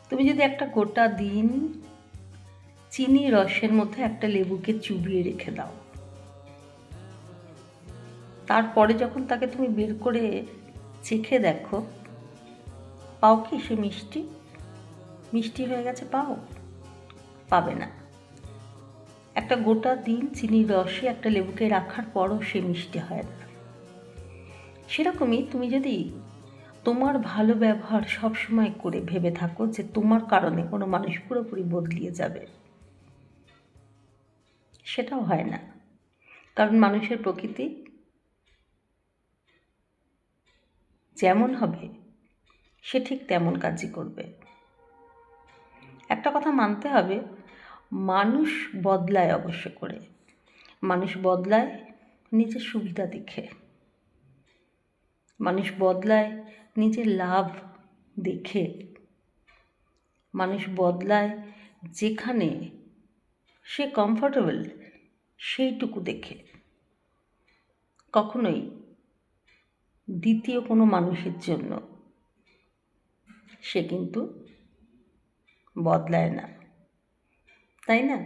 তুমি যদি একটা গোটা দিন চিনি রসের মধ্যে একটা লেবুকে চুবিয়ে রেখে দাও, তারপরে যখন তাকে তুমি বের করে চেখে দেখো, পাও কি সে মিষ্টি মিষ্টি হয়ে গেছে? পাবে না। একটা গোটা দিন চিনির রসে একটা লেবুকে রাখার পরও সে মিষ্টি হয় না। সেরকমই তুমি যদি তোমার ভালো ব্যবহার সবসময় করে ভেবে থাকো যে তোমার কারণে কোনো মানুষ পুরোপুরি বদলিয়ে যাবে, সেটাও হয় না। কারণ মানুষের প্রকৃতি যেমন হবে সে ঠিক তেমন কাজই করবে। একটা কথা মানতে হবে, মানুষ বদলায় অবশ্য করে, মানুষ বদলায় নিজের সুবিধা দেখে, মানুষ বদলায় নিজের লাভ দেখে, মানুষ বদলায় যেখানে সে কমফর্টেবল সেইটুকু দেখে। কখনোই দ্বিতীয় কোনো মানুষের জন্য সে কিন্তু বদলায় না, তাই না?